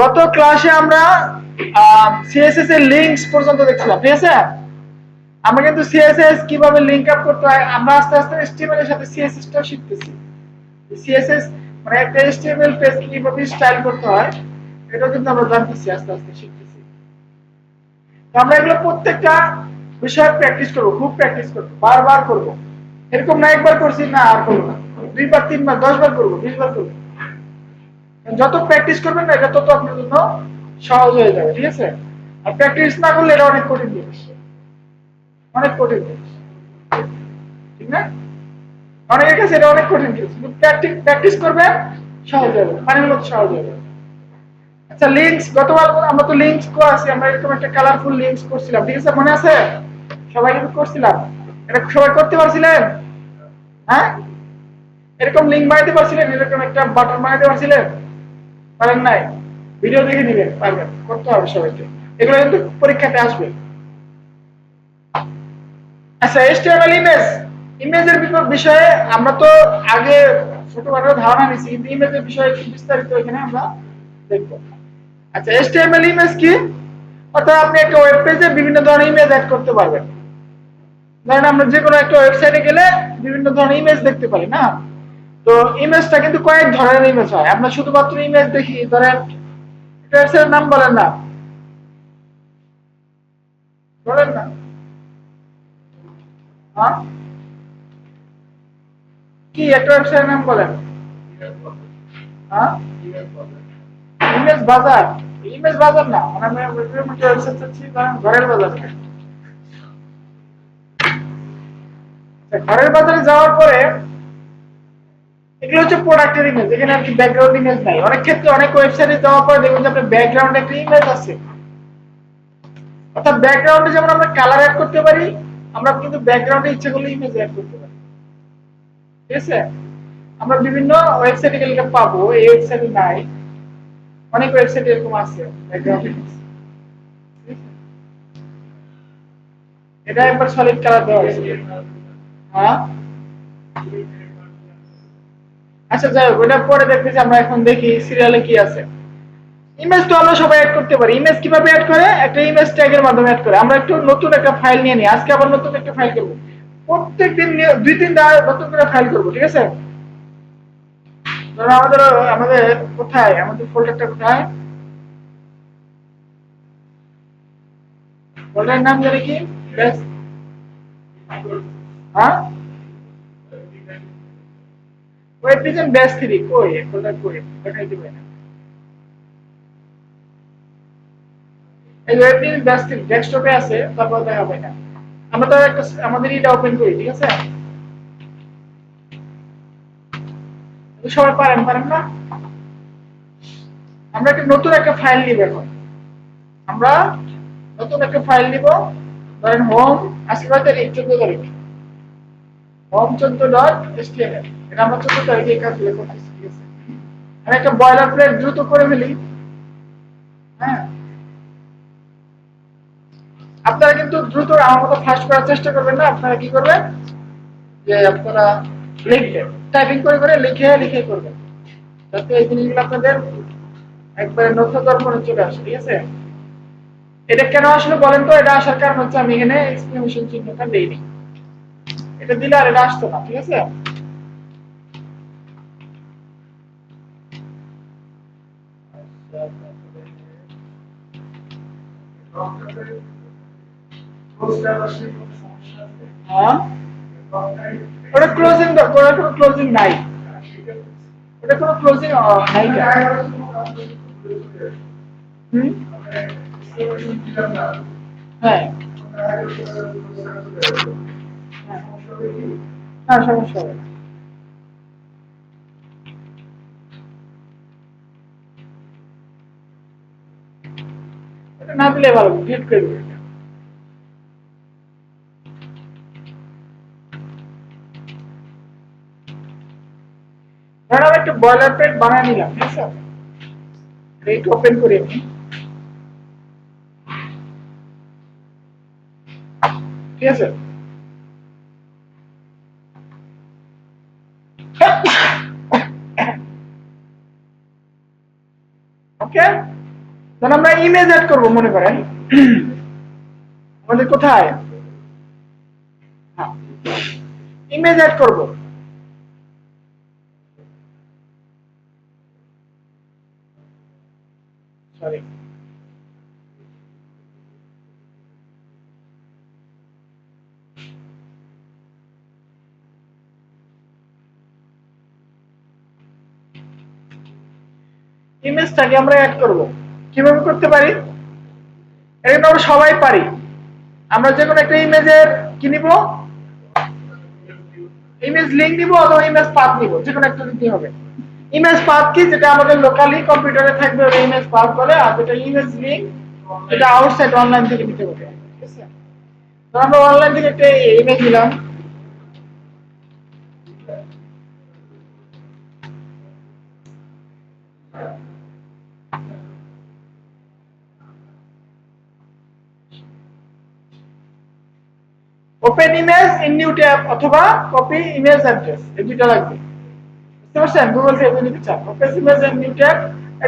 গত ক্লাসে আমরা সিএসএস এর লিংকস পর্যন্ত দেখছিলাম, ঠিক আছে? আমরা কিন্তু সিএসএস কিভাবে লিংক আপ করতে হয়, আমরা আস্তে আস্তে এইচটিএমএল এর সাথে সিএসএস টাও শিখতেছি। সিএসএস মানে একটা এইচটিএমএল পেজ কিভাবে স্টাইল করতে হয়, এটা কিন্তু আমরা জানতেছি, আস্তে আস্তে শিখতেছি। তো আমরা এগুলো প্রত্যেকটা বিষয় প্র্যাকটিস করব, খুব প্র্যাকটিস করব, বারবার করব। এরকম না একবার করছি না আর করব না, দুইবার, তিনবার, 10 বার করব, 20 বার করব। যত প্র্যাকটিস করবেন না, এটা তত আপনার জন্য সহজ হয়ে যাবে, ঠিক আছে? আর প্র্যাকটিস না করলে এটা অনেক কঠিন জিনিস, অনেক কঠিন জিনিস, ঠিক না? অনেকের কাছে এটা অনেক কঠিন জিনিস, কিন্তু প্র্যাকটিস করবেন, সহজ হবে, পানির মতো সহজ হবে। আচ্ছা, লিংকস, গতবার আমরা তো লিংকস করেছি, আমরা এরকম একটা কালারফুল লিংকস করছিলাম, ঠিক আছে? মনে আছে? সবাই কিন্তু করছিলাম। এটা সবাই করতে পারছিলেন? হ্যাঁ, এরকম লিংক বানাইতে পারছিলেন? এরকম একটা বাটন বানাইতে পারছিলেন? পারেন নাই? ভিডিও দেখে নিবেন, পারবেন, করতে হবে সবাইকে। এগুলো কিন্তু পরীক্ষাতে আসবে। আচ্ছা, এইচটিএমএল ইমেজ, ইমেজের বিষয়ে আমরা তো আগে ছোটখাটো ধারণা নিছি, কিন্তু ইমেজের বিষয়ে একটু বিস্তারিত এখানে আমরা দেখব। আচ্ছা, এইচটিএমএল ইমেজ কি? অর্থাৎ আপনি একটা ওয়েব পেজে বিভিন্ন ধরনের ইমেজ অ্যাড করতে পারবেন। ধরেন আমরা যে কোনো একটা ওয়েবসাইটে গেলে বিভিন্ন ধরনের ইমেজ দেখতে পারি না? তো ইমেজটা কিন্তু কয়েক ধরনের ইমেজ হয়, আমরা শুধুমাত্র ইমেজ দেখি। ধরেন একটা ওয়েবসাইটের নাম বলেন না, বলেন না। হ্যাঁ, কি একটা ওয়েবসাইটের নাম বলেন? হ্যাঁ, ইমেজ বাজার। ইমেজ বাজার না, মানে আমি ওয়েবসাইট চাচ্ছি, ধরেন ঘরের বাজার। ঘরের বাজারে যাওয়ার পরে এগুলো হচ্ছে প্রোডাক্টের ইমেজ, এখানে আর কি ব্যাকগ্রাউন্ড ইমেজ নাই। অনেক ক্ষেত্রে অনেক ওয়েবসাইটে যাওয়ার পরে দেখবেন যে আপনার ব্যাকগ্রাউন্ডে একটা ইমেজ আছে। অর্থাৎ ব্যাকগ্রাউন্ডে যেমন আমরা কালার অ্যাড করতে পারি, আমরা কিন্তু ব্যাকগ্রাউন্ডে ইচ্ছে করলে ইমেজ অ্যাড করতে পারি, ঠিক আছে? আমরা বিভিন্ন ওয়েবসাইটে গেলে পাবো, এই ওয়েবসাইটে নাই, অনেক ওয়েবসাইটে এরকম আছে ব্যাকগ্রাউন্ড ইমেজ। এটা একবার সলিড কালার দেওয়া আছে। হ্যাঁ, আচ্ছা যাই হোক, ওটা পরে দেখতেছি। আমরা এখন দেখি সিরিয়ালে কি আছে। ইমেজ তো আমরা সবাই অ্যাড করতে পারি। ইমেজ কিভাবে অ্যাড করে? একটা ইমেজ ট্যাগের মাধ্যমে অ্যাড করে। আমরা একটু নতুন একটা ফাইল নিয়ে নিই, আজকে আবার নতুন একটা ফাইল করব। প্রত্যেকদিন 2-3টা নতুন করে ফাইল করব, ঠিক আছে? ধরো আমাদের আমাদের কোথায়, আমাদের ফোল্ডারটা কোথায়? ফোল্ডারের নাম জানি কি? ব্যাস। হ্যাঁ, ওয়েব ডিজাইন ব্যাস 3 কই? ফোল্ডার কই? দেখাই দিবেন। এই ওয়েব ডিজাইন ব্যাস 3 ডেস্কটপে আছে, তারপর দেখা পাই না। আমরা তো একটা আমাদের এটা ওপেন করি, ঠিক আছে? সবাই পারেন, পারেন না? আমরা একটা নতুন একটা ফাইল নিব এখন। আমরা নতুন একটা ফাইল নিব। ধরেন হোম, আজকে কত তারিখ? 14 তারিখ। Home 14.html। এটা আমরা 14 তারিখে এই কাজগুলো করতেছি, ঠিক আছে? আমি একটা বয়লার প্লেট দ্রুত করে ফেলি। হ্যাঁ, আপনারা কিন্তু দ্রুত আমার মতো ফাস্ট করার চেষ্টা করবেন না। আপনারা কি করবেন, যে আপনারা লিখবেন, টাইপিং করে করে লিখে লিখে করবেন, যাতে এই জিনিসগুলো আপনাদের একবারে নথিবদ্ধ করে চলে আসে, ঠিক আছে? এটা কেন আসলে বলেন তো? এটা আসার কারণ হচ্ছে আমি এখানে এক্সক্লেমেশন চিহ্নটা দেইনি। এটা দিলে আর এটা আসতো না, ঠিক আছে? হ্যাঁ, ওটা ক্লোজিং, ওটা কোনো ক্লোজিং নাই, ওটা কোনো ক্লোজিং নাই। হুম, হ্যাঁ, হ্যাঁ, সমস্যা হবে না। এটা না দিলে ভালো, ডিলিট করে দিবেন। ধরেন আমি একটা বয়লার প্লেট বানিয়ে নিলাম, ঠিক আছে? এটা ওপেন করি আমি, ঠিক আছে? ওকে, তাহলে আমরা ইমেজ অ্যাড করব মনে করেন আমাদের কোথায় ইমেজ অ্যাড করব সরি ইমেজটাকে আমরা অ্যাড করব কিভাবে করতে পারি এটা আমরা সবাই পারি আমরা যে কোনো একটা ইমেজের কি নিব ইমেজ লিংক নিব অথবা ইমেজ পাথ নিব যে কোনো একটা নিতে হবে ইমেজ পাথ কি যেটা আমাদের লোকালি কম্পিউটারে থাকবে ওটা ইমেজ পাথ বলে আর যেটা ইমেজ লিংক এটা আউটসাইড অনলাইন থেকে নিতে হবে ঠিক আছে তো আমরা অনলাইন থেকে একটা ইমেজ নিলাম open image in new tab অথবা কপি ইমেজ অ্যাড্রেস এই দুটো লাগবে বুঝতে পারছেন গুগল থেকে নিতে চান open image in new tab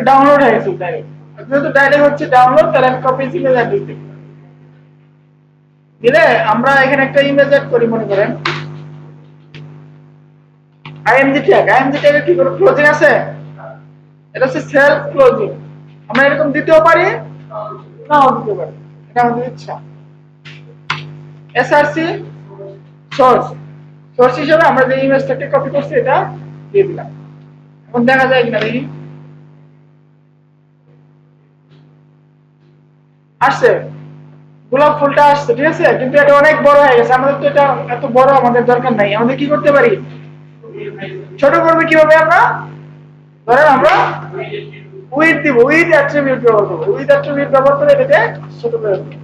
download হয়ে গেছে ডাইরেক্ট যেহেতু ডাইরেক্ট হচ্ছে ডাউনলোড তাহলে আমি কপি ইমেজ অ্যাড্রেস দেব দিলে আমরা এখানে একটা ইমেজ অ্যাড করি মনে করেন আইএমজি ট্যাগের কি কোনো ক্লোজিং আছে এটা হচ্ছে সেলফ ক্লোজিং আমরা এরকম দিতেও পারি নাও দিতে পারি এটা আমাদের ইচ্ছা এসআরসি সোর্স হিসেবে আমরা যে ইমেজটাকে কপি করছি এটা দিয়ে দিলাম এখন দেখা যায় কিনা দেখি আসছে গোলাপ ফুলটা আসছে ঠিক আছে কিন্তু এটা অনেক বড় হয়ে গেছে আমাদের তো এটা এত বড় আমাদের দরকার নাই আমাদের কি করতে পারি ছোট করবে কিভাবে আমরা ধরেন আমরা উইথ দিব উইথ অ্যাট্রিবিউট ব্যবহার করব উইথ অ্যাট্রিবিউট ব্যবহার করে এটাকে ছোট করে দেব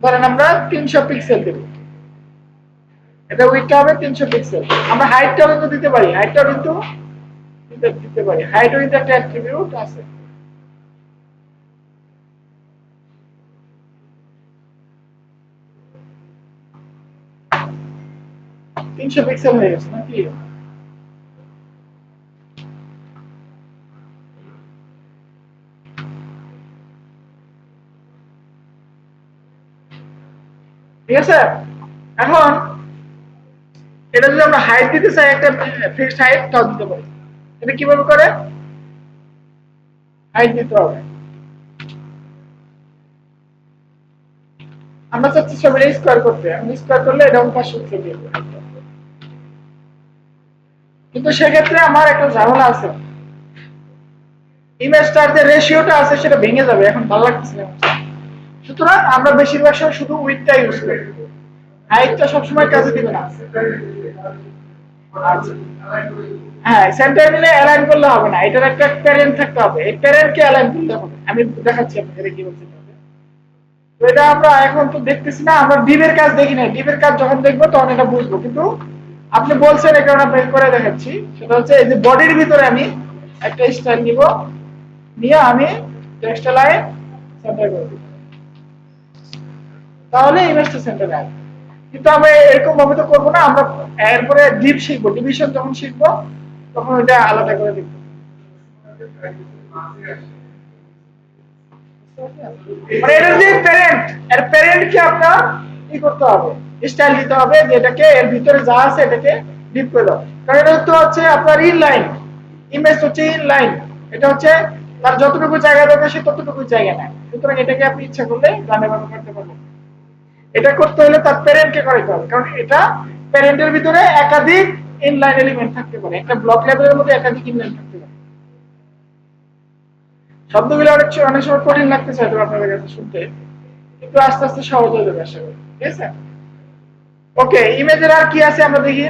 ধরেন আমরা 300 পিক্সেল দেব এটা উইথটা হবে 300 পিক্সেল আমরা হাইটটাও কিন্তু দিতে পারি হাইটটাও কিন্তু দিতে পারি হাইট উইথ একটা অ্যাট্রিবিউট আছে 300 পিক্সেল হয়ে গেছে নাকি ঠিক আছে এখন এটা যদি আমরা হাইট দিতে চাই একটা ফিক্সড হাইট তাও দিতে পারি এটা কিভাবে করে হাইট দিতে হবে আমরা চাচ্ছি সবাই স্কয়ার করতে আমি স্কয়ার করলে এটা 500 পিক্সেল দিয়ে দেব কিন্তু সেক্ষেত্রে আমার একটা ঝামেলা আছে ইমেজটার যে রেশিওটা আছে সেটা ভেঙে যাবে এখন ভালো লাগছে না সুতরাং আমরা বেশিরভাগ সময় শুধু উইডথটা ইউজ করি হাইটটা সব সময় কাজে দিবে না হ্যাঁ সেন্টার মিলে অ্যালাইন করলে হবে না এটার একটা প্যারেন্ট থাকতে হবে এই প্যারেন্টকে অ্যালাইন করতে হবে আমি দেখাচ্ছি আপনাদের কি বলতে হবে তো এটা আমরা এখন তো দেখতেছি না আমরা ডিভের কাজ দেখি না ডিভের কাজ যখন দেখবো তখন এটা বুঝবো কিন্তু আপনি বলছেন এই কারণে বের করে দেখাচ্ছি সেটা হচ্ছে এই যে বডির ভিতরে আমি একটা স্টাইল নিব নিয়ে আমি টেক্সট লাইন সেন্টার করে দিব তাহলে ইমেজটা সেন্টারে আসবে কিন্তু আমরা এরকম ভাবে তো করবো না আমরা এরপরে ডিপ শিখবো ডিভিশন যখন শিখবো তখন ওটা আলাদা করে দেখবো মানে এটার যে প্যারেন্ট এর প্যারেন্টকে আপনার কি করতে হবে স্টাইল দিতে হবে যেটাকে এর ভিতরে যা আছে এটাকে ডিপ করে দাও কারণ এটা তো হচ্ছে আপনার ইন লাইন ইমেজ হচ্ছে ইন লাইন এটা হচ্ছে তার যতটুকু জায়গা দরকার সে ততটুকু জায়গা নেয় সুতরাং এটাকে আপনি ইচ্ছা করলে গানে বানানো করতে পারবেন এটা করতে হলে তার প্যারেন্টকে করাইতে হবে কারণ এটা প্যারেন্টের ভিতরে একাধিক ইনলাইন এলিমেন্ট থাকতে পারে একটা ব্লক লেভেলের মধ্যে একাধিক ইনলাইন থাকতে পারে শব্দগুলো অনেক সময় কঠিন লাগতেছে হয়তো আপনাদের কাছে শুনতে কিন্তু আস্তে আস্তে সহজ হয়ে যাবে আশা করি ঠিক আছে ওকে ইমেজের আর কি আছে আমরা দেখি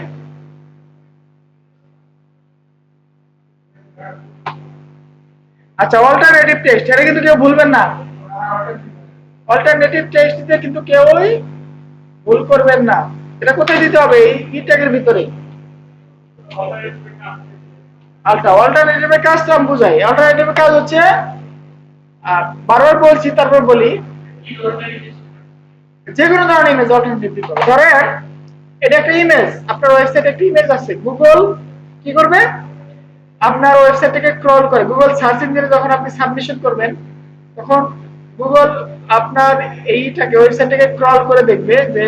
আচ্ছা অল্টারনেটিভ টেক্সট এটা কিন্তু কেউ ভুলবেন না অল্টারনেটিভ টেক্সট দিতে কিন্তু কেউই ভুল করবেন না এটা কোথায় দিতে হবে এই ট্যাগের ভিতরে আচ্ছা অল্টারনেটিভের কাজটা আমি বুঝাই অল্টারনেটিভের কাজ হচ্ছে বারবার বলছি তারপর বলি যে কোনো ধরনের ইমেজ অল্টারনেটিভ দিতে হবে ধরেন এটা একটা ইমেজ আপনার ওয়েবসাইটে একটা ইমেজ আছে গুগল কি করবে আপনার ওয়েবসাইটটাকে ক্রল করে গুগল সার্চ ইঞ্জিনে যখন আপনি সাবমিশন করবেন তখন গুগল আপনার এইটাকে ওয়েবসাইটটাকে ক্রল করে দেখবে যে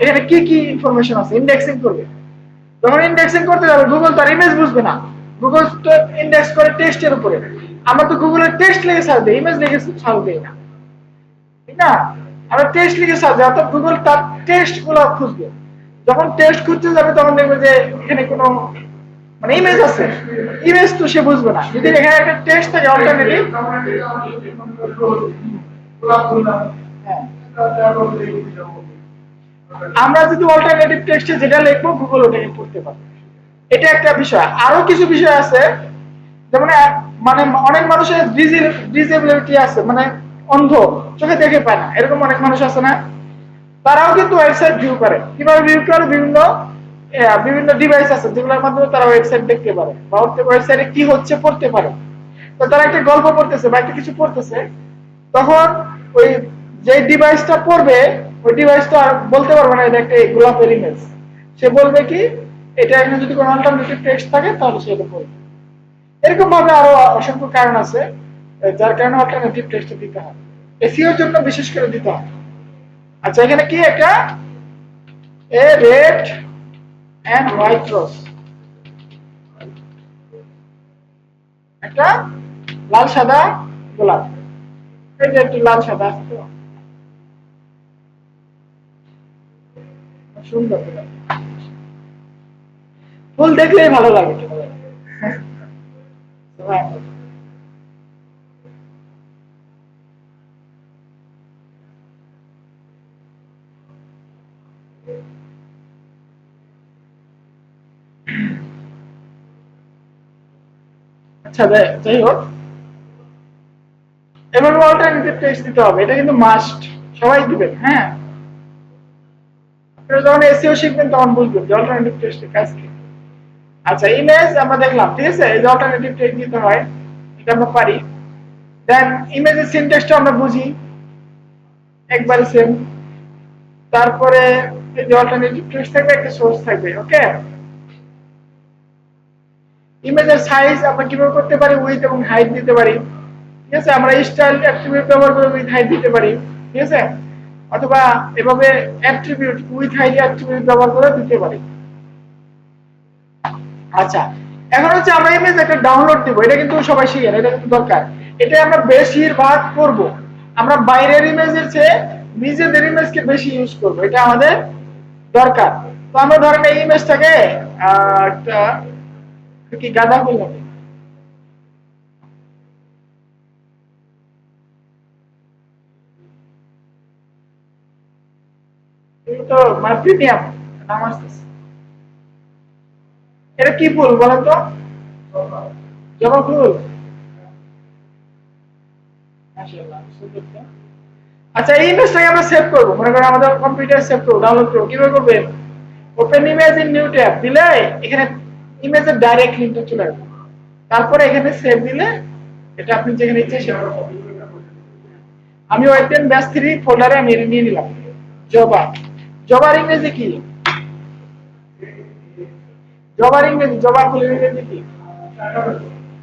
এখানে কি কি ইনফরমেশন আছে, ইন্ডেক্সিং করবে। যখন ইন্ডেক্সিং করতে যাবে গুগল তার ইমেজ বুঝবে না, গুগল তো ইন্ডেক্স করে টেক্সটের উপরে। আমরা তো গুগলের টেক্সট লিখে সার্চ দিই, ইমেজ লিখে সার্চ দিই না, ঠিক না? আমরা টেক্সট লিখে সার্চ দিই, অর্থাৎ গুগল তার টেক্সট গুলো খুঁজবে। যখন টেক্সট খুঁজতে যাবে তখন দেখবে যে এখানে কোনো মানে ইমেজ আছে, ইমেজ তো সে বুঝবে না। যদি এখানে একটা টেক্সট থাকে অল্টারনেটিভ, আমরা যদি অল্টারনেটিভ টেক্সটে যেটা লিখবো গুগল ওটাকে পড়তে পারবে। এটা একটা বিষয়। আরো কিছু বিষয় আছে, যেমন মানে অনেক মানুষের ডিসেবিলিটি আছে, মানে অন্ধ, চোখে দেখে পায় না, এরকম অনেক মানুষ আছে না? তারাও কিন্তু ওয়েবসাইট ভিউ করে। কিভাবে ভিউ করে? বিভিন্ন বিভিন্ন ডিভাইস আছে যেগুলোর মাধ্যমে তারা ওয়েবসাইট দেখতে পারে বা ওয়েবসাইটে কি হচ্ছে পড়তে পারে। তো তারা একটা গল্প পড়তেছে বা একটা কিছু পড়তেছে, তখন ওই যে ডিভাইসটা পড়বে ওই ডিভাইসটা আর বলতে পারবে না এটা একটা গোলাপের ইমেজ। সে বলবে কি এটা এখানে যদি কোনো অল্টারনেটিভ টেক্সট থাকে তাহলে সে এটা পড়বে। এরকম ভাবে আরো অসংখ্য কারণ আছে যার কারণে অল্টারনেটিভ টেক্সট দিতে হয়, এসইওর জন্য বিশেষ করে দিতে হয়। আচ্ছা, এখানে কি একটা a red and white rose, একটা লাল সাদা গোলাপ। এই যে একটু লাল সাদা আছে তো, সুন্দর গোলাপ, ফুল দেখলেই ভালো লাগে। আচ্ছা, যাই হোক, এভাবে অল্টারনেটিভ টেক্সট দিতে হবে, এটা কিন্তু মাস্ট, সবাই দিবেন। হ্যাঁ, আপনারা যখন এসইও শিখবেন তখন বুঝবেন যে অল্টারনেটিভ টেক্সটের কাজ কি। আচ্ছা, ইমেজ আমরা দেখলাম, ঠিক আছে, এই যে অল্টারনেটিভ টেক্সট দিতে হয় এটা আমরা পারি। দেন ইমেজের সিনট্যাক্সটা আমরা বুঝি একবারে সেম। তারপরে এই যে অল্টারনেটিভ টেক্সট থাকবে, একটা সোর্স থাকবে। ওকে, ইমেজের সাইজ আমরা কিভাবে করতে পারি? উইথ এবং হাইট দিতে পারি, ঠিক আছে। আমরা স্টাইল অ্যাট্রিবিউট ব্যবহার করে উইথ হাইট দিতে পারি, ঠিক আছে। অথবা এভাবে অ্যাট্রিবিউট উইথ হাইট অ্যাট্রিবিউট ব্যবহার করে দিতে পারি। আচ্ছা, এখন হচ্ছে আমরা ইমেজ একটা ডাউনলোড দিব, এটা কিন্তু সবাই শিখেন, এটা কিন্তু দরকার। এটা আমরা বেশিরভাগ করব, আমরা বাইরের ইমেজের চেয়ে নিজেদের ইমেজকে বেশি ইউজ করব, এটা আমাদের দরকার। তো আমরা ধরেন এই ইমেজটাকে একটা কি গাঁদা ফুল হবে, এগুলো তো মানে প্রিমিয়াম নাম আসতেছে। এটা কি ফুল বলেন তো? জবা ফুল। মাশাআল্লাহ, সুন্দর তো। আচ্ছা, এই ইমেজটাকে আমরা সেভ করব, মনে করেন আমাদের কম্পিউটারে সেভ করব, ডাউনলোড করব। কিভাবে করবেন? Open image in new tab দিলে এখানে ইমেজের ডাইরেক্ট লিংকটা চলে আসবে। তারপরে এখানে সেভ দিলে এটা আপনি যেখানে ইচ্ছে সেভ করতে পারবেন। আমি ওয়েটেন ব্যাস 3 ফোল্ডারে আমি এটা নিয়ে নিলাম। জবা, জবার ইংরেজি কি? জবার ইংরেজি, জবা ফুলের ইংরেজি কি?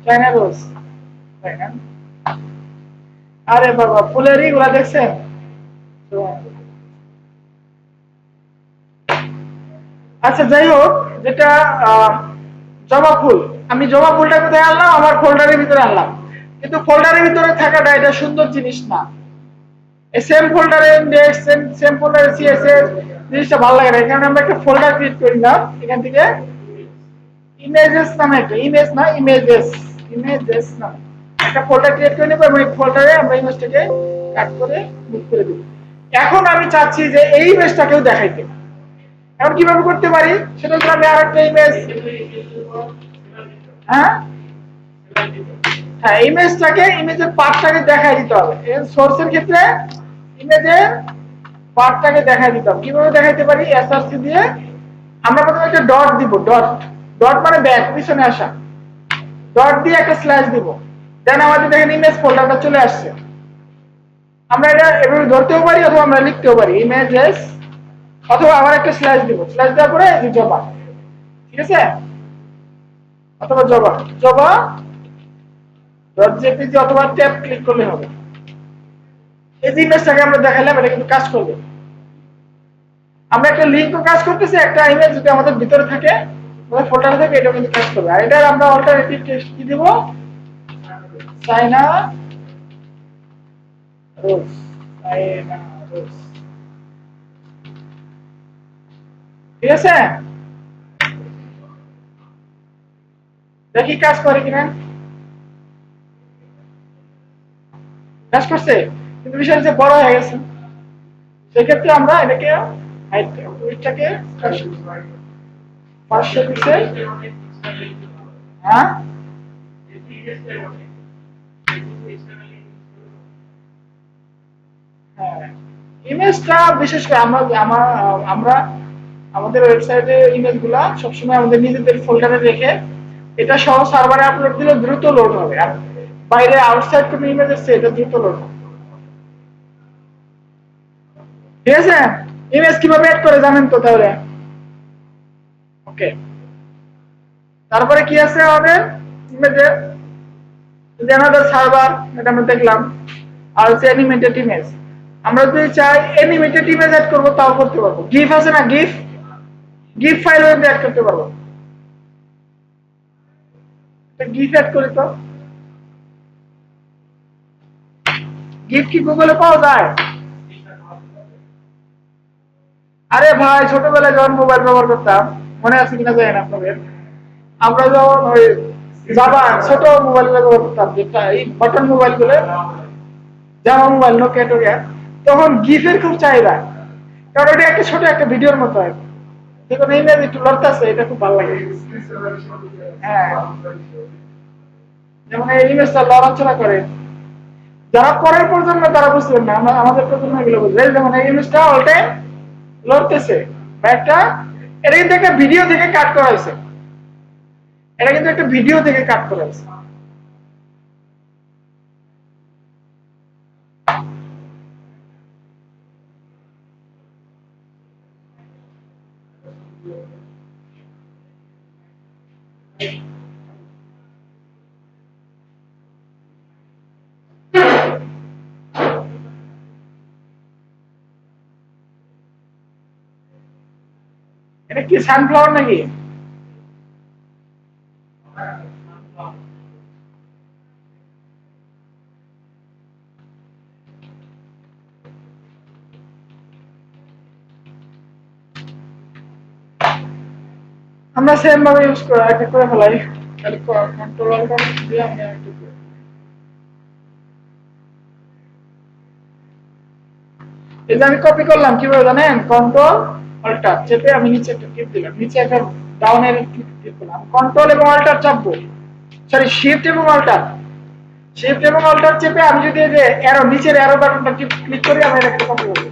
চায়না রোজ, তাই না? আরে বাবা, ফুলের ইগুলা দেখছেন? আচ্ছা, যাই হোক, যেটা জবা ফুল, আমি জবা ফুলটা কোথায় আনলাম? আমার ফোল্ডারের ভিতরে আনলাম। কিন্তু ফোল্ডারের ভিতরে থাকাটা এটা সুন্দর জিনিস না। এই সেম ফোল্ডারে ইন্ডেক্স, সেম ফোল্ডারে সিএসএস জিনিসটা ভালো লাগে না। এখানে আমরা একটা ফোল্ডার ক্রিয়েট করে নিলাম, এখান থেকে ইমেজেস নামে একটা, ইমেজ না ইমেজেস, ইমেজেস নামে একটা ফোল্ডার ক্রিয়েট করে নেব এবং এই ফোল্ডারে আমরা ইমেজটাকে কাট করে মুভ করে দেব। এখন আমি চাচ্ছি যে এই ইমেজটাকেও দেখাইতে। এখন কিভাবে করতে পারি? সেটা হচ্ছে আমি আরেকটা ইমেজ, হ্যাঁ হ্যাঁ, ইমেজটাকে, ইমেজের পার্টটাকে দেখাই দিতে হবে। এর সোর্সের ক্ষেত্রে ইমেজের পার্টটাকে দেখাই দিতে হবে। কিভাবে দেখাইতে পারি? এসআরসি দিয়ে আমরা প্রথমে একটা ডট দিব, ডট, ডট মানে ব্যাক, পিছনে আসা। ডট দিয়ে একটা স্ল্যাশ দিব, দেন আমাদের দেখেন ইমেজ ফোল্ডারটা চলে আসছে। আমরা এটা এভাবে ধরতেও পারি অথবা আমরা লিখতেও পারি ইমেজেস, অথবা আবার একটা স্ল্যাশ দিব, স্ল্যাশ দেওয়ার পরে জবা, ঠিক আছে। অথবা জবা জবা ডট জেপিজি অথবা ট্যাব ক্লিক করলে হবে। এই যে ইমেজটাকে আমরা দেখালাম এটা কিন্তু কাজ করবে। আমরা একটা লিংকও কাজ করতেছি, একটা ইমেজ যদি আমাদের ভিতরে থাকে আমাদের ফোল্ডারে থাকে এটা কিন্তু কাজ করবে। আর এটার আমরা অল্টারনেটিভ টেক্সট কি দেব? China rose, China rose. ঠিক আছে, দেখি কাজ করে কিনা। কাজ করছে, কিন্তু বিষয় হচ্ছে বড় হয়ে গেছে। সেক্ষেত্রে আমরা এটাকে উইডথটাকে 500 পিক্সেল। হ্যাঁ, হ্যাঁ, ইমেজটা বিশেষ করে আমরা আমাদের ওয়েবসাইটে ইমেজগুলা সবসময় আমাদের নিজেদের ফোল্ডারে রেখে এটা সহ সার্ভারে আপলোড দিলে দ্রুত লোড হবে। আর বাইরে আউটসাইড কোনো ইমেজ আছে এটা দ্রুত লোড হবে। ঠিক আছে, ইমেজ কিভাবে অ্যাড করে জানেন তো তাহলে? ওকে, তারপরে কি আছে আমাদের ইমেজের? আমাদের সার্ভার, এটা আমরা দেখলাম। আর হচ্ছে অ্যানিমেটেড ইমেজ। আমরা যদি চাই অ্যানিমেটেড ইমেজ অ্যাড করবো তাও করতে পারবো। গিফ আছে না, গিফ গিফ ফাইল অ্যাড করতে পারবো। গিফ অ্যাড করি তো। গিফ কি গুগলে পাওয়া যায়? আরে ভাই, ছোটবেলায় যখন মোবাইল ব্যবহার করতাম, মনে আছে কিনা জানি না আপনাদের, আমরা যখন ওই জাবা ছোট মোবাইল ব্যবহার করতাম, যেটা এই বাটন মোবাইল গুলো, জামা মোবাইল, নোকিয়া টোকিয়া, তখন গিফের খুব চাহিদা। কারণ এটা একটা ছোট একটা ভিডিওর মতো হয়। দেখুন এই মেয়ে একটু লড়তেছে, এটা খুব ভালো লাগে। হ্যাঁ, যেমন এই ইমেজটা লড়াচড়া করে। যারা পরের প্রজন্ম তারা বুঝবেন না, আমরা আমাদের প্রজন্ম এগুলো বুঝবে। যেমন এই ইমেজটা অল টাইম লড়তেছে বা একটা, এটা কিন্তু একটা ভিডিও থেকে কাট করা হয়েছে। এটা কিন্তু একটা ভিডিও থেকে কাট করা হয়েছে। এটা কি সানফ্লাওয়ার নাকি? আমরা সেম ভাবে ইউজ করে একটা করে ফেলাই। তাহলে কন্ট্রোল অল্ট দিয়ে আমরা একটা করে। এই যে আমি কপি করলাম কিভাবে জানেন? কন্ট্রোল অল্টার চেপে আমি নিচে একটা টিপ দিলাম, নিচে একটা ডাউন এর টিপ দিলাম, কন্ট্রোল এবং অল্টার চাপবো, সরি শিফট এবং অল্টার, শিফট এবং অল্টার চেপে আমি যদি এই যে অ্যারো নিচের অ্যারো বাটনটা ক্লিক করি আমি একটা কপি করব।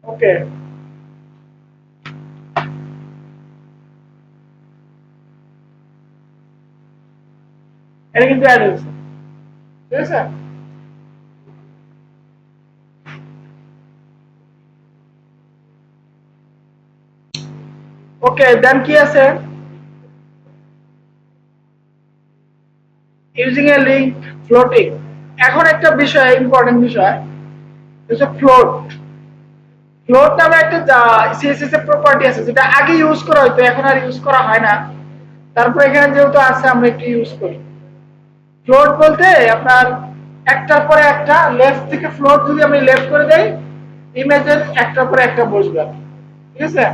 ওকে, এটা কিন্তু অ্যাড হয়েছে। ঠিক আছে, ওকে, দেন কি আছে? Using a link floating. এখন একটা বিষয়, ইম্পর্টেন্ট বিষয়, হচ্ছে ফ্লোট। ফ্লোট নামে একটা সিএসএস এর প্রপার্টি আছে যেটা আগে ইউজ করা হতো, এখন আর ইউজ করা হয় না। তারপর এখানে যেহেতু আছে আমরা একটু ইউজ করি। ফ্লোট বলতে আপনার একটার পরে একটা, লেফট থেকে ফ্লোট যদি আমি লেফট করে দেই, ইমেজের একটার পরে একটা বসবে। ঠিক আছে,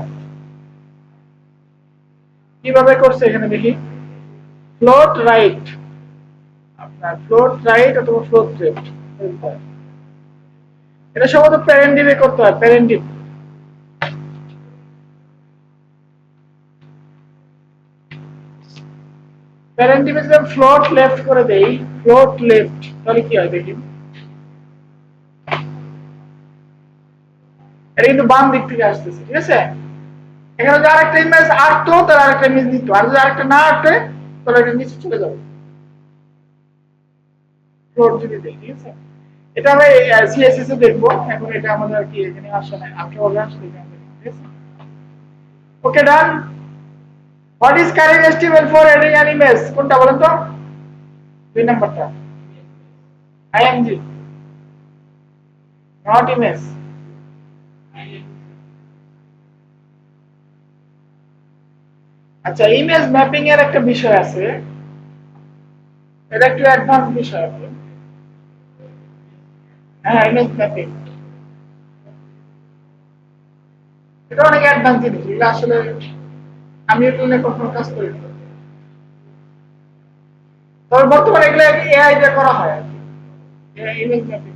কিভাবে করছে এখানে দেখি। ফ্লোট রাইট, আপনার ফ্লোট রাইট অথবা ফ্লোট লেফট, এটা সম্ভবত প্যারেন্ট ডিভে করতে হয়, প্যারেন্ট ডিভ। প্যারেন্ট ডিভে যদি ফ্লোট লেফট করে দেই, ফ্লোট লেফট, তাহলে কি হয় দেখি। এটা কিন্তু বাম দিক থেকে আসতেছে, ঠিক আছে? এখানে যদি আরেকটা ইমেজ আসতো তাহলে আরেকটা ইমেজ নিত, আর যদি আরেকটা না আসে তাহলে এটা নিচে চলে যাবে, ফ্লোর যদি দেই, ঠিক আছে? এটা আমরা সিএসএস এ দেখবো, এখন এটা আমাদের কি এখানে আসে না, আলট্রা ভাবে আসলে এখানে দেখবো, ঠিক আছে? Okay, done. What is correct estimate for adding an image? কোনটা বলেন তো? দুই নাম্বারটা, আইএমজি, নট ইমেজ। আচ্ছা, ইমেজ ম্যাপিং এর একটা বিষয় আছে, এটা একটু অ্যাডভান্স বিষয় আছে। হ্যাঁ, ইমেজ ম্যাপিং এটা অনেক অ্যাডভান্স জিনিস, এগুলো আসলে আমি এটা নিয়ে কখনো কাজ করি না, তবে বর্তমানে এগুলো এআই দিয়ে করা হয় আর কি, ইমেজ ম্যাপিং।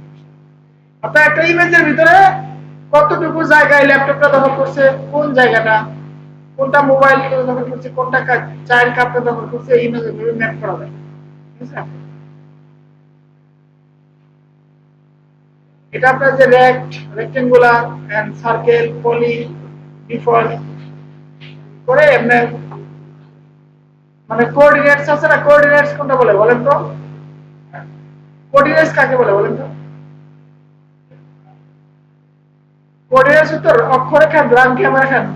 অর্থাৎ একটা ইমেজের ভিতরে কতটুকু জায়গায় ল্যাপটপটা দখল করছে, কোন জায়গাটা, কোনটা মোবাইল দখল করছে, কোনটা চাইল্ড কাপটা দখল করছে, এই ইমেজের ভিতরে ম্যাপ করা যায়, ঠিক আছে? এটা আপনার যে rect, rectangular and circle, poly, default করে এমনি, মানে কোঅর্ডিনেটস আছে না, কোঅর্ডিনেটস কোনটা বলে বলেন তো? কোঅর্ডিনেটস কাকে বলে বলেন তো? কোঅর্ডিনেটস তো অক্ষরেখা,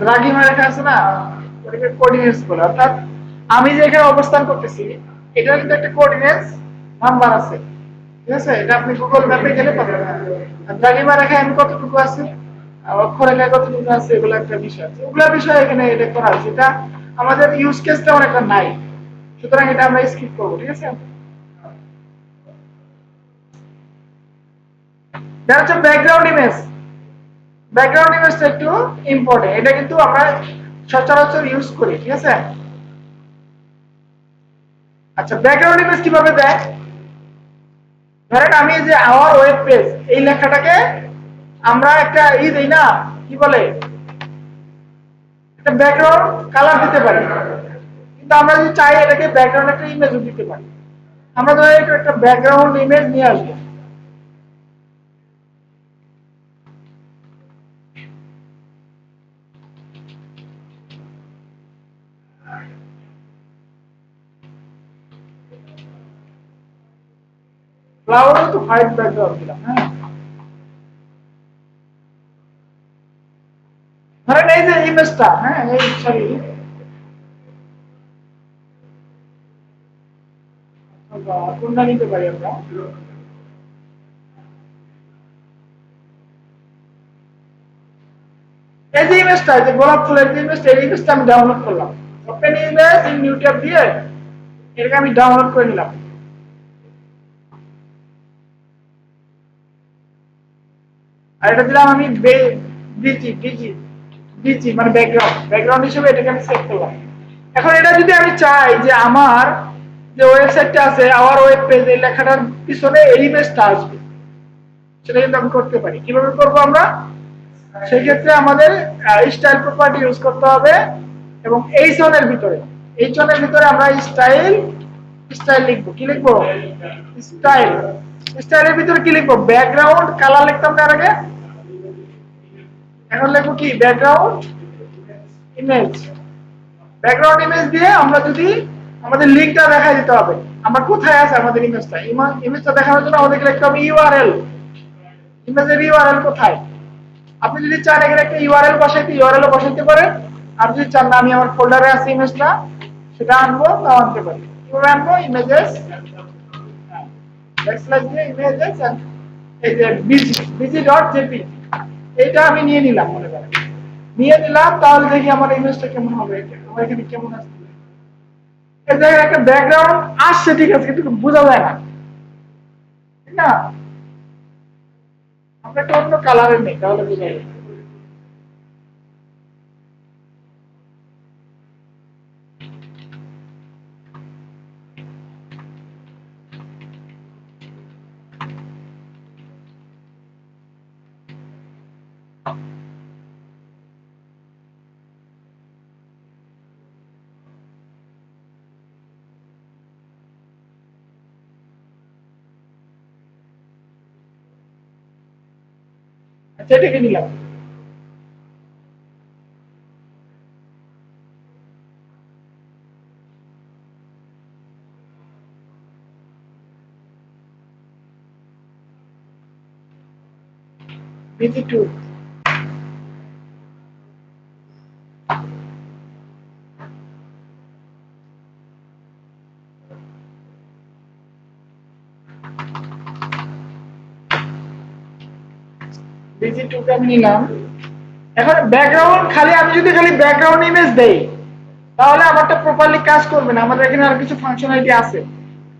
দ্রাঘিমারেখা আছে না, ওটাকে কোঅর্ডিনেটস বলে। অর্থাৎ আমি যে এখানে অবস্থান করতেছি, এটা কিন্তু একটা কোঅর্ডিনেটস নাম্বার আছে, ঠিক আছে? এটা আপনি গুগল ম্যাপে গেলে পাবেন। আর দ্রাঘিমারেখায় আমি কতটুকু আছে, আর অক্ষরেখায় কতটুকু আছে, এগুলো একটা বিষয় আছে, ওগুলোর বিষয় এখানে এটা করা আছে। এটা আমাদের ইউজ কেসটা অনেকটা নাই, সুতরাং এটা আমরা স্কিপ করবো, ঠিক আছে? এটা হচ্ছে ব্যাকগ্রাউন্ড ইমেজ। ব্যাকগ্রাউন্ড ইমেজটা একটু ইম্পর্টেন্ট, এটা কিন্তু আমরা সচরাচর ইউজ করি, ঠিক আছে? আচ্ছা, ব্যাকগ্রাউন্ড ইমেজ কিভাবে দেয়? ধরেন আমি যে আওয়ার ওয়েব পেজ এই লেখাটাকে আমরা একটা দেই না, কি বলে, একটা ব্যাকগ্রাউন্ড কালার দিতে পারি, কিন্তু আমরা যদি চাই এটাকে ব্যাকগ্রাউন্ড একটা ইমেজও দিতে পারি। আমরা ধরে একটা ব্যাকগ্রাউন্ড ইমেজ নিয়ে আসবো, ফ্লাওয়ার তো হোয়াইট ব্যাকগ্রাউন্ড দিলাম, হ্যাঁ। ধরেন এই যে ইমেজটা, হ্যাঁ, এই সরি, কোনটা নিতে পারি আমরা? এই যে ইমেজটা, যে গোলাপ ফুলের যে ইমেজটা, এই ইমেজটা আমি ডাউনলোড করলাম, open image in new tab দিয়ে এটাকে আমি ডাউনলোড করে নিলাম। আর এটা দিলাম আমি বিজি বিজি বিজি, মানে ব্যাকগ্রাউন্ড, ব্যাকগ্রাউন্ড হিসেবে এটাকে আমি সেভ করলাম। এখন এটা যদি আমি চাই যে আমার যে ওয়েবসাইটটা আছে, আমার ওয়েব পেজ, এই লেখাটার পিছনে এই ইমেজটা আসবে, সেটা কিন্তু আমি করতে পারি। কিভাবে করবো আমরা? সেই ক্ষেত্রে আমাদের স্টাইল প্রপার্টি ইউজ করতে হবে, এবং এই জোনের ভিতরে, এই জোনের ভিতরে আমরা স্টাইল স্টাইল লিখবো। কি লিখবো? স্টাইল। স্টাইলের ভিতরে কি লিখবো? ব্যাকগ্রাউন্ড কালার লিখতাম তার আগে, এখন লিখবো কি? Background image. ব্যাকগ্রাউন্ড ইমেজ দিয়ে আমরা যদি আমাদের লিংকটা দেখাই দিতে হবে, আমরা কোথায় আছে আমাদের ইমেজটা, ইমেজটা দেখানোর জন্য আমাদেরকে লিখতে হবে ইউআরএল, ইমেজের ইউআরএল কোথায়। আপনি যদি চান এখানে একটা ইউআরএল বসাইতে, ইউআরএল বসাইতে পারেন। আর যদি চান না আমি আমার ফোল্ডারে আছে ইমেজটা, সেটা আনবো, তাও আনতে পারি। কিভাবে আনবো? ইমেজেস, ব্যাকস্ল্যাশ দিয়ে ইমেজেস, এই যে bg.jpg, এইটা আমি নিয়ে নিলাম, মনে করেন নিয়ে নিলাম, তাহলে দেখি আমার ইমেজটা কেমন হবে, আমার এখানে কেমন আসছে। এই জায়গায় একটা ব্যাকগ্রাউন্ড আসছে, ঠিক আছে, কিন্তু বোঝা যায় না, ঠিক না? আমরা একটা অন্য কালারের নেই, তাহলে বোঝা যায়। আচ্ছা, এটাকে নিলাম। BG2 BG2 কে আমি নিলাম। এখন ব্যাকগ্রাউন্ড খালি আমি যদি খালি ব্যাকগ্রাউন্ড ইমেজ দেই তাহলে আমারটা প্রপারলি কাজ করবে না, আমাদের এখানে আর কিছু ফাংশনালিটি আছে।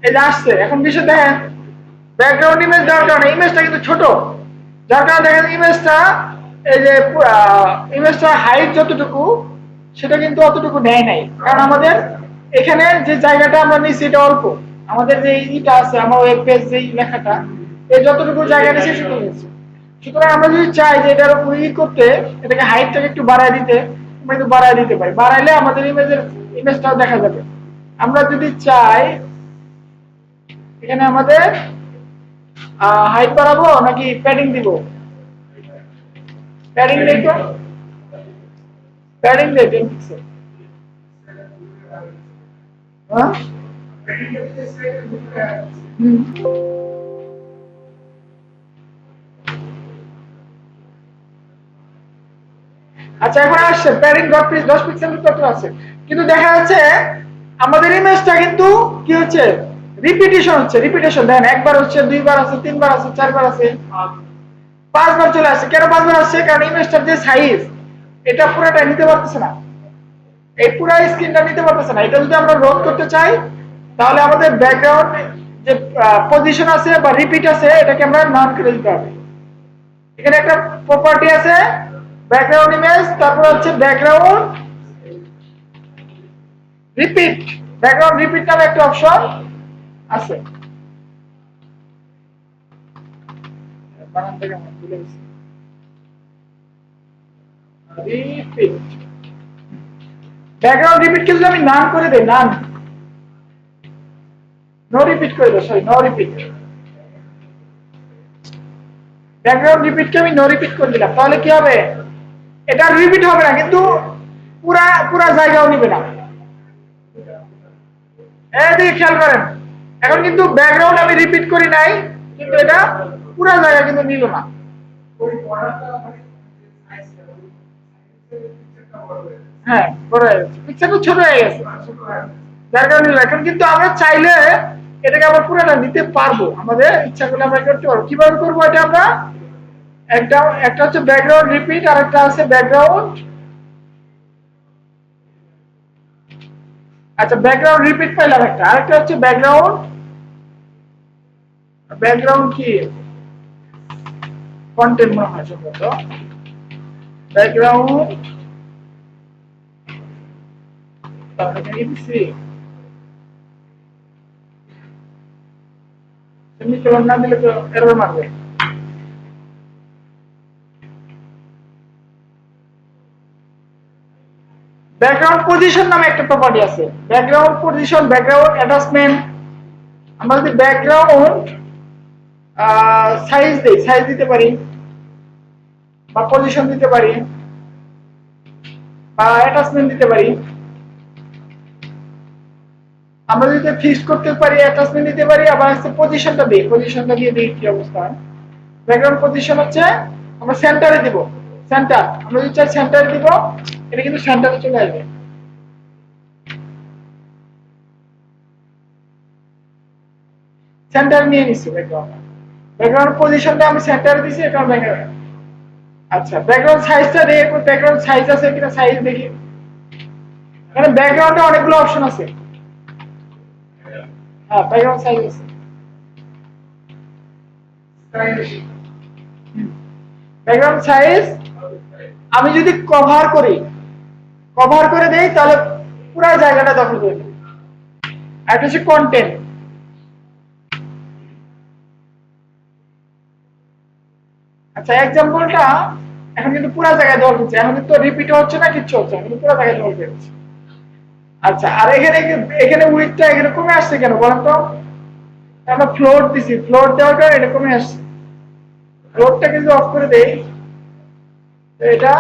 এই যে আসছে, এখন বিষয় দেখেন ব্যাকগ্রাউন্ড ইমেজ দেওয়ার কারণে ইমেজটা কিন্তু ছোট, যার কারণে দেখেন ইমেজটা এই যে ইমেজটা হাইট যতটুকু সেটা কিন্তু অতটুকু নেয় নাই, কারণ আমাদের এখানে যে জায়গাটা আমরা নিচ্ছি এটা অল্প, আমাদের যে ইটা আছে আমার ওয়েব পেজ যে লেখাটা এই যতটুকু জায়গা নিচ্ছে সেটুকু নিচ্ছে। সুতরাং আমরা যদি চাই যে এটার উপর করতে, এটাকে হাইটটাকে একটু বাড়ায় দিতে, আমরা কিন্তু বাড়ায় দিতে পারি, বাড়াইলে আমাদের ইমেজটাও দেখা যাবে। আমরা যদি চাই এখানে আমাদের হাইট বাড়াবো নাকি প্যাডিং দিব, প্যাডিং দেই তো, প্যাডিং দেই 10 পিক্সেল। হ্যাঁ আচ্ছা, এখন আসছে প্যাডিং 10 পিক্সেল কত আছে, কিন্তু দেখা যাচ্ছে আমাদের ইমেজটা কিন্তু কি হচ্ছে রিপিটিশন হচ্ছে, রিপিটেশন দেখেন একবার হচ্ছে, দুইবার আছে, তিনবার আছে, চারবার আছে, পাঁচবার চলে আসছে। কেন পাঁচবার আসছে? কারণ ইমেজটার যে সাইজ এটা পুরোটা নিতে পারতেছে না, এই পুরো স্ক্রিনটা নিতে পারতেছে না। এটা যদি আমরা রোধ করতে চাই তাহলে আমাদের ব্যাকগ্রাউন্ড যে পজিশন আছে বা রিপিট আছে এটাকে আমরা নান করে দিতে হবে। এখানে একটা প্রপার্টি আছে ব্যাকগ্রাউন্ড ইমেজ, তারপর হচ্ছে ব্যাকগ্রাউন্ড রিপিট, ব্যাকগ্রাউন্ড রিপিট নামে একটা অপশন আছে। বানানটা কেমন ভুলে গেছি, রিপিট, ব্যাকগ্রাউন্ড রিপিট কে যদি আমি নান করে দেই, নান, নো রিপিট করে দাও, sorry no repeat, background repeat কে আমি নো রিপিট করে দিলাম, তাহলে কি হবে? এটা রিপিট হবে না, কিন্তু পুরা পুরা জায়গাও নিবে না। এদিকে খেয়াল করেন, এখন কিন্তু ব্যাকগ্রাউন্ড আমি রিপিট করি নাই, কিন্তু এটা পুরা জায়গা কিন্তু নিল না। হ্যাঁ বড় হয়ে গেছে, পিকচারটা ছোট হয়ে গেছে, যার কারণে এখন কিন্তু আমরা চাইলে এটাকে আবার পুরোটা নিতে পারবো, আমাদের ইচ্ছা করলে আমরা করতে পারবো। কিভাবে করবো এটা আমরা, একটা একটা হচ্ছে ব্যাকগ্রাউন্ড রিপিট আর একটা আছে ব্যাকগ্রাউন্ড, আচ্ছা ব্যাকগ্রাউন্ড রিপিট পাইলাম একটা, আরেকটা হচ্ছে ব্যাকগ্রাউন্ড, ব্যাকগ্রাউন্ড কি কন্টেন্ট মনে হয় সম্ভবত, ব্যাকগ্রাউন্ড সেমিকোলন না দিলে তো এরর মারবে। ব্যাকগ্রাউন্ড পজিশন নামে একটা প্রপার্টি আছে, ব্যাকগ্রাউন্ড পজিশন, ব্যাকগ্রাউন্ড অ্যাটাচমেন্ট। আমরা যদি ব্যাকগ্রাউন্ড সাইজ দেই, সাইজ দিতে পারি বা পজিশন দিতে পারি বা অ্যাটাচমেন্ট দিতে পারি। আমরা যদি ফিক্স করতে পারি অ্যাটাচমেন্ট দিতে পারি, আবার হচ্ছে পজিশনটা দিই, পজিশনটা দিয়ে দিই কি অবস্থা। ব্যাকগ্রাউন্ড পজিশন হচ্ছে আমরা সেন্টারে দিব, সেন্টার, আমরা যদি চাই সেন্টারে দিব, এটা কিন্তু সেন্টারে চলে আসবে। সেন্টার নিয়ে নিচ্ছি ব্যাকগ্রাউন্ড, ব্যাকগ্রাউন্ড পজিশনটা আমি সেন্টারে দিছি, এটা ব্যাকগ্রাউন্ড। আচ্ছা ব্যাকগ্রাউন্ড সাইজটা দেখি, ব্যাকগ্রাউন্ড সাইজ আছে কিনা, সাইজ দেখি। মানে ব্যাকগ্রাউন্ডে অনেকগুলো অপশন আছে, হ্যাঁ ব্যাকগ্রাউন্ড সাইজ আছে, ব্যাকগ্রাউন্ড সাইজ আমি যদি কভার করি, কভার করে দেই তাহলে পুরো জায়গাটা দখল করে নেবে। আর হচ্ছে কন্টেন্ট, আচ্ছা এক্সাম্পলটা এখন কিন্তু পুরো জায়গায় দখল করছে, এখন কিন্তু রিপিট হচ্ছে না, কিচ্ছু হচ্ছে না, কিন্তু পুরো জায়গায় দখল করছে। আচ্ছা আর এখানে এখানে উইডথটা এখানে কমে আসছে কেন বলেন তো? আমরা ফ্লোট দিছি, ফ্লোট দেওয়ার কারণে এটা কমে আসছে। ফ্লোটটাকে যদি অফ করে দেই তো এটা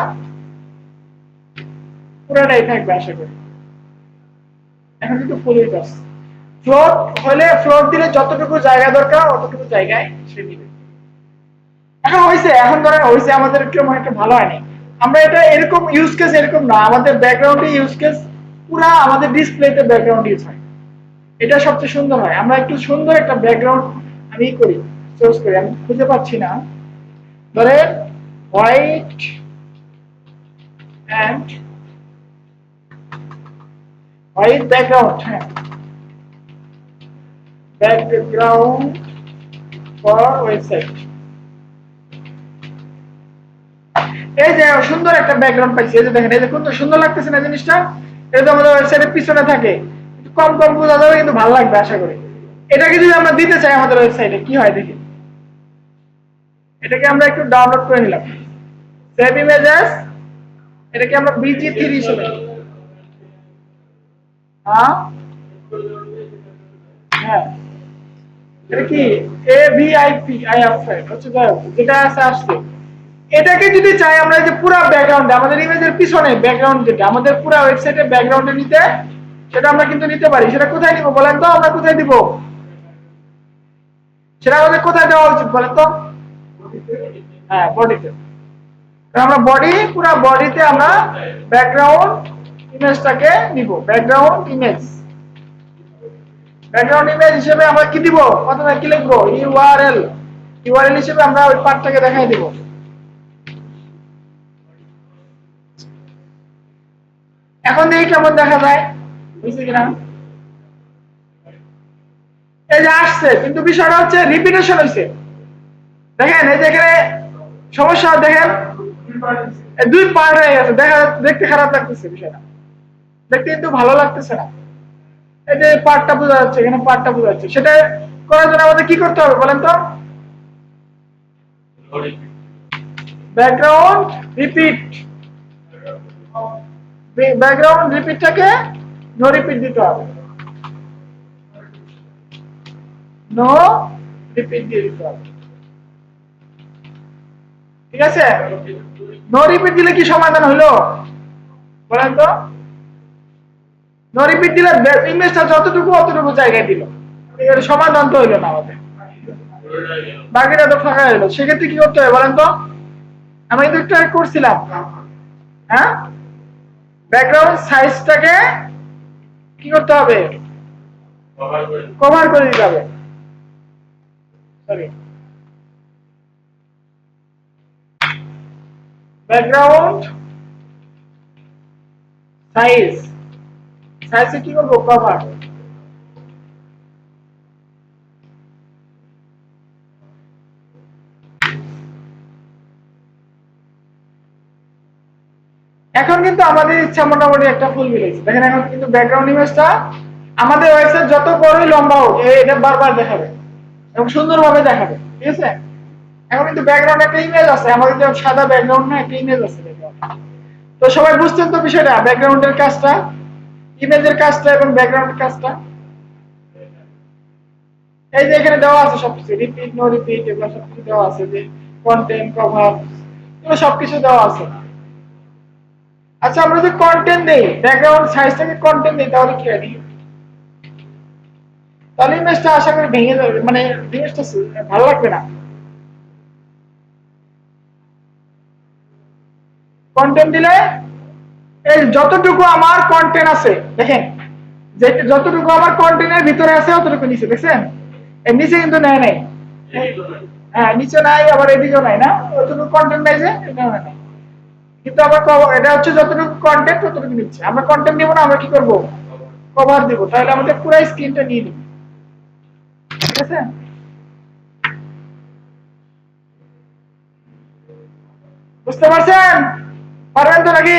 পুরোটাই থাকবে আশা করি। এখন কিন্তু ফুল উইডথ আছে। ফ্লোট হলে, ফ্লোট দিলে যতটুকু জায়গা দরকার অতটুকু জায়গায় সে দিবে। এখন হয়েছে, এখন ধরেন হয়েছে, আমাদের কেমন একটা ভালো হয়নি। আমরা এটা এরকম ইউজ কেস এরকম না, আমাদের ব্যাকগ্রাউন্ডে ইউজ কেস পুরা আমাদের ডিসপ্লেতে ব্যাকগ্রাউন্ড ইউজ হয়, এটা সবচেয়ে সুন্দর হয়। আমরা একটু সুন্দর একটা ব্যাকগ্রাউন্ড আমি করি, চুজ করি, আমি খুঁজে পাচ্ছি না। ধরেন হোয়াইট অ্যান্ড হোয়াইট ব্যাকগ্রাউন্ড, হ্যাঁ, ব্যাকগ্রাউন্ড ফর ওয়েবসাইট। এই যে সুন্দর একটা ব্যাকগ্রাউন্ড পাইছি, এই যে দেখেন, এই যে কত সুন্দর লাগতেছে না জিনিসটা। এটা তো আমাদের ওয়েবসাইটের পিছনে থাকে, একটু কম কম বোঝা যাবে কিন্তু ভালো লাগবে আশা করি। এটাকে যদি আমরা দিতে চাই আমাদের ওয়েবসাইটে কি হয় দেখি। এটাকে আমরা একটু ডাউনলোড করে নিলাম, সেভ ইমেজেস, এটাকে আমরা BG3 হিসেবে, হ্যাঁ হ্যাঁ, এটা কি AVIP হচ্ছে, যাই হোক যেটা আছে আসছে। এটাকে যদি চাই আমরা যে পুরো ব্যাকগ্রাউন্ড আমাদের ইমেজের পিছনে ব্যাকগ্রাউন্ড যেটা আমাদের পুরো ওয়েবসাইটের ব্যাকগ্রাউন্ডে নিতে, সেটা আমরা কিন্তু নিতে পারি। সেটা কোথায় নিব বলেন তো, আমরা কোথায় দিব সেটা, আমাদের কোথায় দেওয়া উচিত বলেন তো? হ্যাঁ, বডিতে। আমরা বডি, পুরো বডিতে আমরা ব্যাকগ্রাউন্ড ইমেজটাকে নিব, ব্যাকগ্রাউন্ড ইমেজ। ব্যাকগ্রাউন্ড ইমেজ হিসেবে আমরা কি দিব, প্রথমে কি লিখবো, ইউআরএল। ইউআরএল হিসেবে আমরা ওই পার্টটাকে দেখাই দিব। এখন দেখি কেমন দেখা যায়, বুঝছি কিনা। এই যে আসছে, কিন্তু বিষয়টা হচ্ছে রিপিটেশন হয়েছে। দেখেন এই যে এখানে সমস্যা, দেখেন দুই পার্ট হয়ে গেছে, দেখা দেখতে খারাপ লাগতেছে বিষয়টা, দেখতে কিন্তু ভালো লাগতেছে না। এই যে পার্টটা বোঝা যাচ্ছে, এখানে পার্টটা বোঝা যাচ্ছে, সেটা করার জন্য আমাদের কি করতে হবে বলেন তো? ব্যাকগ্রাউন্ড রিপিট, ব্যাকগ্রাউন্ড রিপিটটাকে নো রিপিট দিতে হবে, নো রিপিট দিয়ে দিতে হবে, ঠিক আছে? নো রিপিট দিলে কি সমাধান হলো বলেন তো? নো রিপিট দিলে ইমেজটা যতটুকু অতটুকু জায়গায় দিল, এর সমাধান তো হইলো না আমাদের, বাকিটা তো ফাঁকা হলো। সেক্ষেত্রে কি করতে হবে বলেন তো? আমি কিন্তু ট্রাই করছিলাম, হ্যাঁ, ব্যাকগ্রাউন্ড সাইজটাকে কি করতে হবে, কভার করে দিতে হবে, সরি, ব্যাকগ্রাউন্ড সাইজ, সাইজে কি করবো, কভার। এখন কিন্তু আমাদের ইচ্ছা মোটামুটি একটা ফুল মিলেছে, দেখেন এখন কিন্তু ব্যাকগ্রাউন্ড ইমেজটা আমাদের ওয়েবসাইট যত বড়ই লম্বা হোক এটা বারবার দেখাবে এবং সুন্দরভাবে দেখাবে, ঠিক আছে? এখন কিন্তু ব্যাকগ্রাউন্ড একটা ইমেজ আছে, আমাদের যে সাদা ব্যাকগ্রাউন্ড না, একটা ইমেজ আছে। তো সবাই বুঝছেন তো বিষয়টা, ব্যাকগ্রাউন্ডের কাজটা, ইমেজের কাজটা এবং ব্যাকগ্রাউন্ডের কাজটা। এই যে এখানে দেওয়া আছে সবকিছু, রিপিট নো রিপিট এগুলো সবকিছু দেওয়া আছে, যে কন্টেন্ট কভার এগুলো সবকিছু দেওয়া আছে। আচ্ছা, আমরা যদি কন্টেন্ট দেই, ব্যাকগ্রাউন্ড সাইজটাকে কন্টেন্ট দেই, তাহলে কি হয়? তাহলে ইমেজটা আশা করি ভেঙে যাবে, মানে ইমেজটা ভালো লাগবে না। কন্টেন্ট দিলে এই যতটুকু আমার কন্টেন্ট আছে, দেখেন যে যতটুকু আমার কন্টেন্টের ভিতরে আছে অতটুকু নিচে, দেখছেন? এর নিচে কিন্তু নেয় নাই, হ্যাঁ নিচে নাই, আবার এদিকেও নাই, না অতটুকু কন্টেন্ট নাই, যে এটাও নাই। কিন্তু আবার এটা হচ্ছে যতটুকু কন্টেন্ট ততটুকু নিচ্ছে। আমরা কন্টেন্ট দিব না, আমরা কি করব, কভার দিব, তাহলে আমাদের পুরো স্ক্রিনটা নিয়ে নিব, ঠিক আছে? বুঝতে পারছেন? পারবেন তো নাকি?